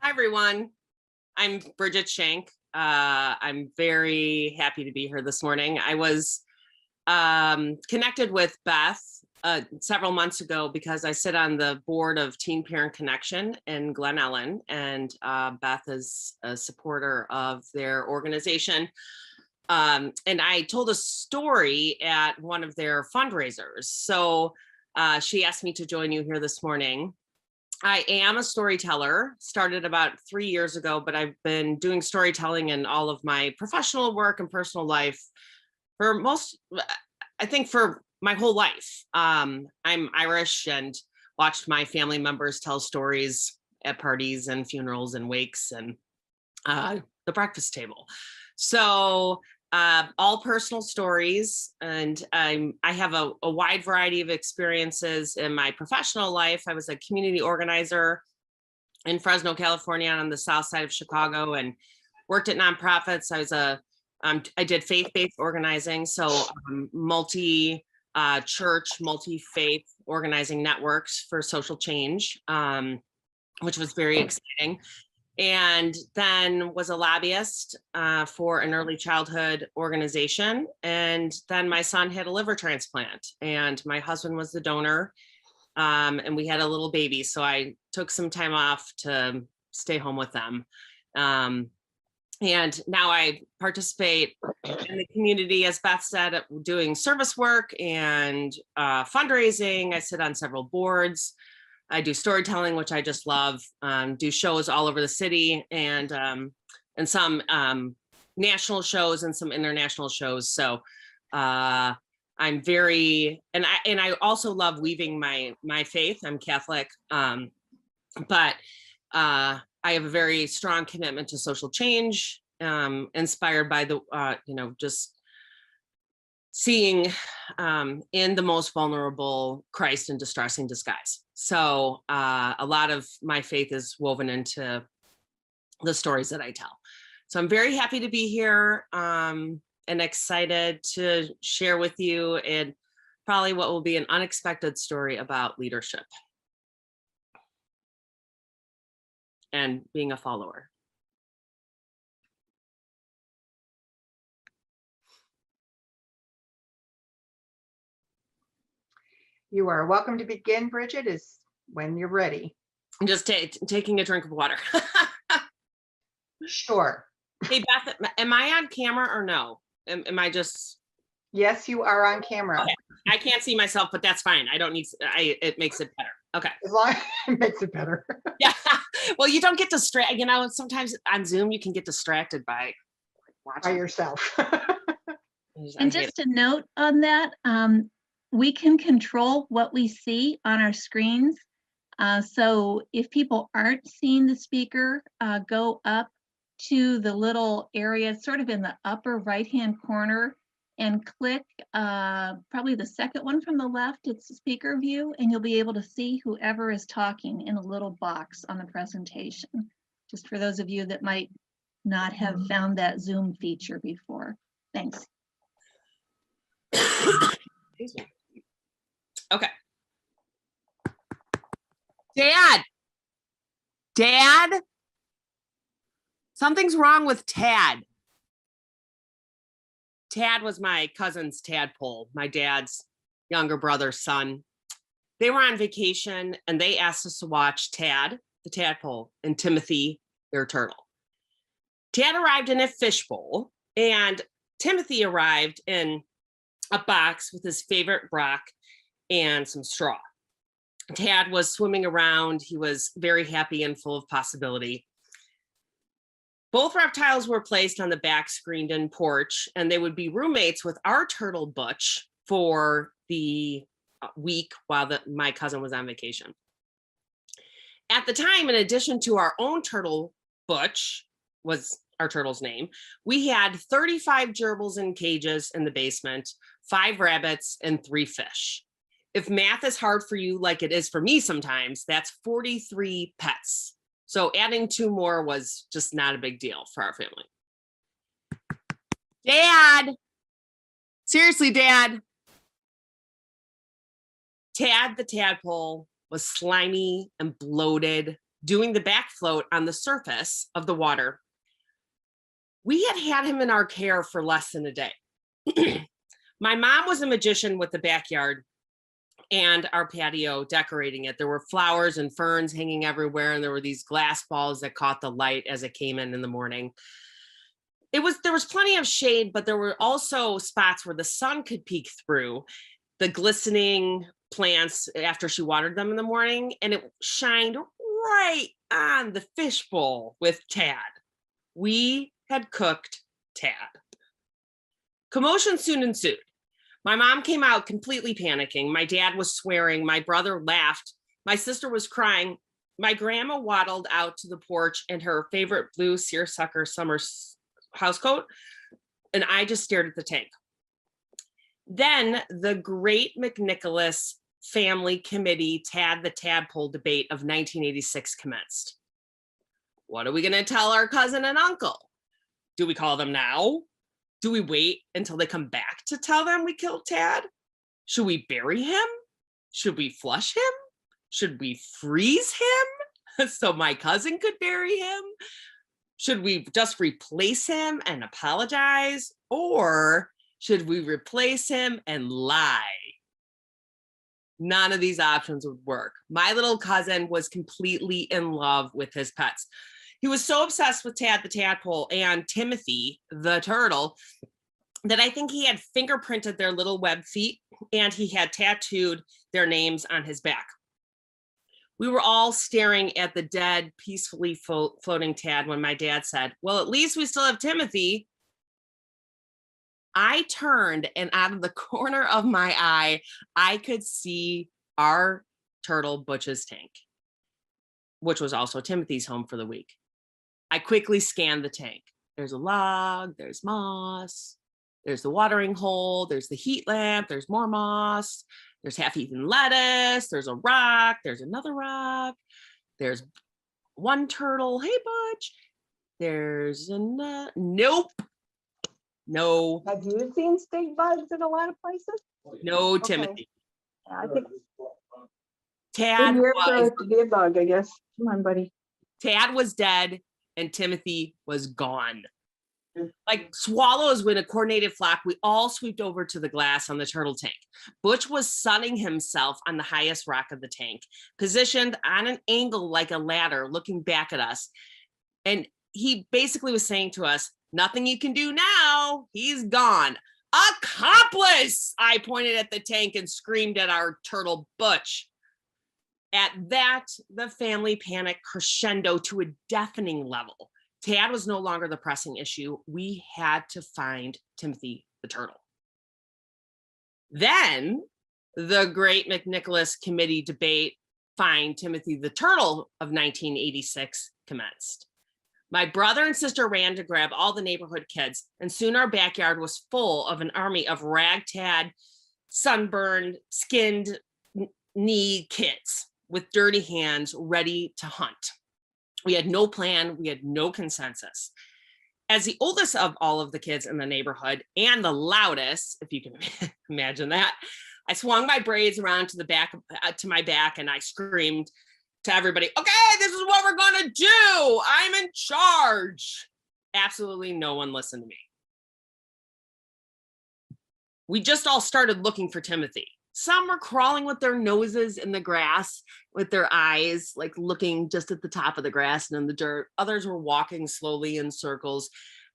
Hi, everyone. I'm Bridget Schanck. I'm very happy to be here this morning. I was connected with Beth several months ago because I sit on the board of Teen Parent Connection in Glen Ellen, and Beth is a supporter of their organization. And I told a story at one of their fundraisers. So she asked me to join you here this morning. I am a storyteller, started about 3 years ago, but I've been doing storytelling in all of my professional work and personal life for my whole life. I'm Irish and watched my family members tell stories at parties and funerals and wakes and the breakfast table. So all personal stories, and I have a wide variety of experiences in my professional life. I was a community organizer in Fresno, California, on the south side of Chicago, and worked at nonprofits. I did faith-based organizing, so multi-church, multi-faith organizing networks for social change, which was very exciting. And then was a lobbyist for an early childhood organization. And then my son had a liver transplant, and my husband was the donor. And we had a little baby. So I took some time off to stay home with them. And now I participate in the community, as Beth said, doing service work and fundraising. I sit on several boards. I do storytelling, which I just love, do shows all over the city, and some national shows and some international shows. So I'm I also love weaving my faith. I'm Catholic, but I have a very strong commitment to social change, inspired by just seeing in the most vulnerable Christ in distressing disguise. So a lot of my faith is woven into the stories that I tell. So I'm very happy to be here and excited to share with you and probably what will be an unexpected story about leadership and being a follower. You are welcome to begin, Bridget, is when you're ready. I'm just taking a drink of water. Sure. Hey, Beth, am I on camera or no? Am I just? Yes, you are on camera. Okay. I can't see myself, but that's fine. I don't need, it makes it better. Okay. As long as it makes it better. Yeah. Well, you don't get distracted. Sometimes on Zoom, you can get distracted by watching. By yourself. And just a note on that, we can control what we see on our screens. So if people aren't seeing the speaker, go up to the little area sort of in the upper right-hand corner and click probably the second one from the left. It's the speaker view, and you'll be able to see whoever is talking in a little box on the presentation. Just for those of you that might not have found that Zoom feature before. Thanks. Excuse me. Okay. Dad, something's wrong with Tad. Tad was my cousin's tadpole, my dad's younger brother's son. They were on vacation and they asked us to watch Tad, the tadpole, and Timothy, their turtle. Tad arrived in a fishbowl, and Timothy arrived in a box with his favorite rock and some straw. Tad was swimming around. He was very happy and full of possibility. Both reptiles were placed on the back screened-in porch, and they would be roommates with our turtle Butch for the week while my cousin was on vacation. At the time, in addition to our own turtle, Butch was our turtle's name, we had 35 gerbils in cages in the basement, 5 rabbits, and 3 fish. If math is hard for you, like it is for me sometimes, that's 43 pets. So adding 2 more was just not a big deal for our family. Dad! Seriously, Dad. Tad the tadpole was slimy and bloated, doing the back float on the surface of the water. We had him in our care for less than a day. My mom was a magician with the backyard and our patio, decorating it. There were flowers and ferns hanging everywhere, and there were these glass balls that caught the light as it came in the morning. There was plenty of shade, but there were also spots where the sun could peek through the glistening plants after she watered them in the morning, and it shined right on the fishbowl with Tad. We had cooked Tad. Commotion soon ensued. My mom came out completely panicking. My dad was swearing. My brother laughed. My sister was crying. My grandma waddled out to the porch in her favorite blue seersucker summer housecoat, and I just stared at the tank. Then the Great McNicholas Family Committee Tad the Tadpole debate of 1986 commenced. What are we going to tell our cousin and uncle? Do we call them now? Do we wait until they come back to tell them we killed Tad? Should we bury him? Should we flush him? Should we freeze him so my cousin could bury him? Should we just replace him and apologize? Or should we replace him and lie? None of these options would work. My little cousin was completely in love with his pets. He was so obsessed with Tad the Tadpole and Timothy the Turtle that I think he had fingerprinted their little web feet and he had tattooed their names on his back. We were all staring at the dead, peacefully floating Tad when my dad said, well, at least we still have Timothy. I turned, and out of the corner of my eye, I could see our turtle Butch's tank, which was also Timothy's home for the week. I quickly scanned the tank. There's a log, there's moss, there's the watering hole, there's the heat lamp, there's more moss, there's half-eaten lettuce, there's a rock, there's another rock, there's one turtle, hey Butch, there's another, nope, no. Have you seen stink bugs in a lot of places? No, Okay. Timothy. Yeah, I think Tad here for was, it to be a bug, I guess. Come on, buddy. Tad was dead and Timothy was gone. Like swallows when a coordinated flock, we all swooped over to the glass on the turtle tank. Butch was sunning himself on the highest rock of the tank, positioned on an angle like a ladder, looking back at us. And he basically was saying to us, nothing you can do now, he's gone. Accomplice! I pointed at the tank and screamed at our turtle Butch. At that, the family panic crescendo to a deafening level. Tad was no longer the pressing issue. We had to find Timothy the Turtle. Then the Great McNicholas Committee debate, Find Timothy the Turtle of 1986 commenced. My brother and sister ran to grab all the neighborhood kids, and soon our backyard was full of an army of ragtag, sunburned, skinned knee kids with dirty hands ready to hunt. We had no plan. We had no consensus. As the oldest of all of the kids in the neighborhood and the loudest, if you can imagine that, I swung my braids around to the back, to my back, and I screamed to everybody, okay, this is what we're going to do. I'm in charge. Absolutely no one listened to me. We just all started looking for Timothy. Some were crawling with their noses in the grass, with their eyes, like looking just at the top of the grass and in the dirt. Others were walking slowly in circles.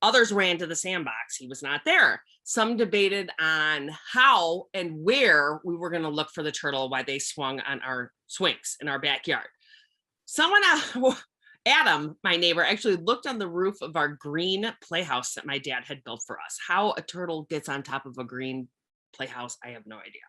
Others ran to the sandbox. He was not there. Some debated on how and where we were going to look for the turtle while they swung on our swings in our backyard. Someone, Adam, my neighbor, actually looked on the roof of our green playhouse that my dad had built for us. How a turtle gets on top of a green playhouse, I have no idea.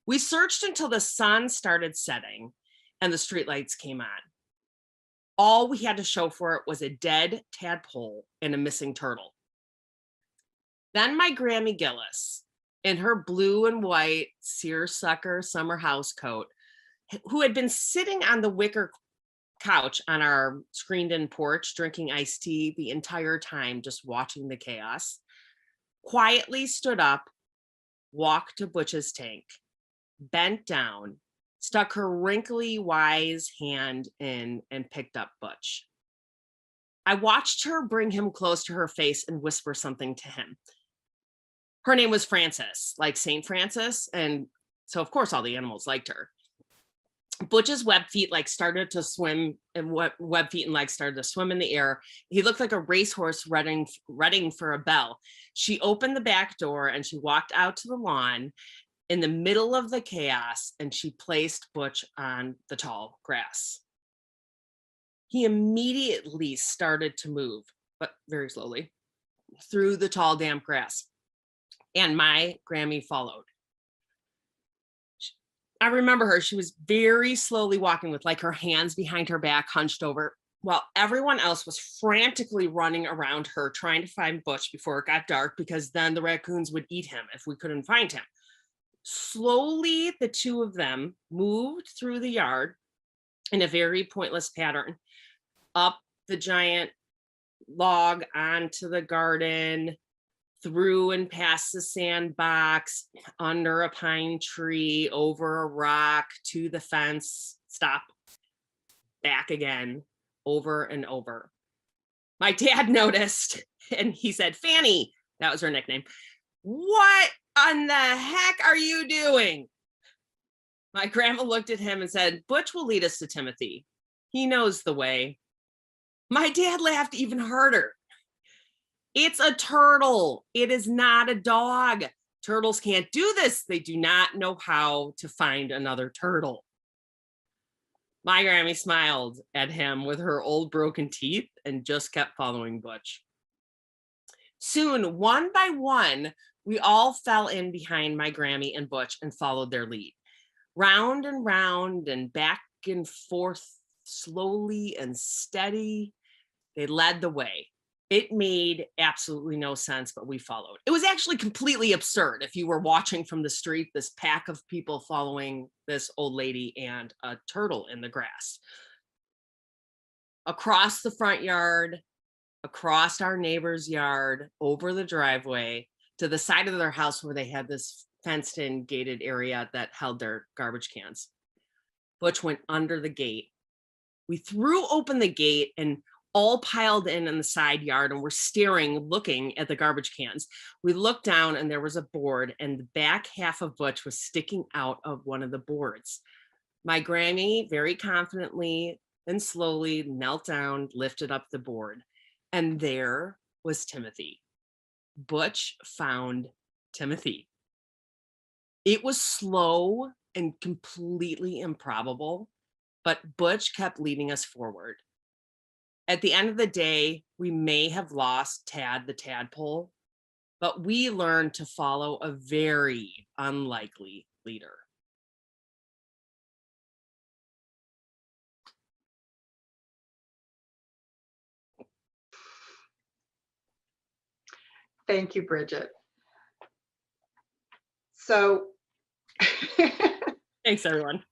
We searched until the sun started setting and the streetlights came on. All we had to show for it was a dead tadpole and a missing turtle. Then my Grammy Gillis, in her blue and white seersucker summer house coat, who had been sitting on the wicker couch on our screened-in porch drinking iced tea the entire time, just watching the chaos, quietly stood up, walked to Butch's tank, bent down, stuck her wrinkly, wise hand in and picked up Butch. I watched her bring him close to her face and whisper something to him. Her name was Frances, like St. Francis, and so of course all the animals liked her. Butch's web feet started to swim, and web feet and legs started to swim in the air. He looked like a racehorse readying for a bell. She opened the back door and she walked out to the lawn in the middle of the chaos, and she placed Butch on the tall grass. He immediately started to move, but very slowly, through the tall, damp grass. And my Grammy followed. I remember her. She was very slowly walking with her hands behind her back, hunched over, while everyone else was frantically running around her, trying to find Butch before it got dark, because then the raccoons would eat him if we couldn't find him. Slowly, the two of them moved through the yard in a very pointless pattern, up the giant log onto the garden, through and past the sandbox, under a pine tree, over a rock, to the fence, stop, back again, over and over. My dad noticed, and he said, "Fanny," that was her nickname, "what on the heck are you doing?" My grandma looked at him and said, "Butch will lead us to Timothy. He knows the way." My dad laughed even harder. "It's a turtle. It is not a dog. Turtles can't do this. They do not know how to find another turtle." My Grammy smiled at him with her old broken teeth and just kept following Butch. Soon, one by one, we all fell in behind my Grammy and Butch and followed their lead. Round and back and forth, slowly and steady, they led the way. It made absolutely no sense, but we followed. It was actually completely absurd if you were watching from the street, this pack of people following this old lady and a turtle in the grass. Across the front yard, across our neighbor's yard, over the driveway, to the side of their house where they had this fenced-in gated area that held their garbage cans. Butch went under the gate. We threw open the gate and all piled in the side yard, and we're staring, looking at the garbage cans. We looked down and there was a board, and the back half of Butch was sticking out of one of the boards. My Grammy very confidently and slowly knelt down, lifted up the board, and there was Timothy. Butch found Timothy. It was slow and completely improbable, but Butch kept leading us forward. At the end of the day, we may have lost Tad the tadpole, but we learned to follow a very unlikely leader. Thank you, Bridget. So Thanks, everyone.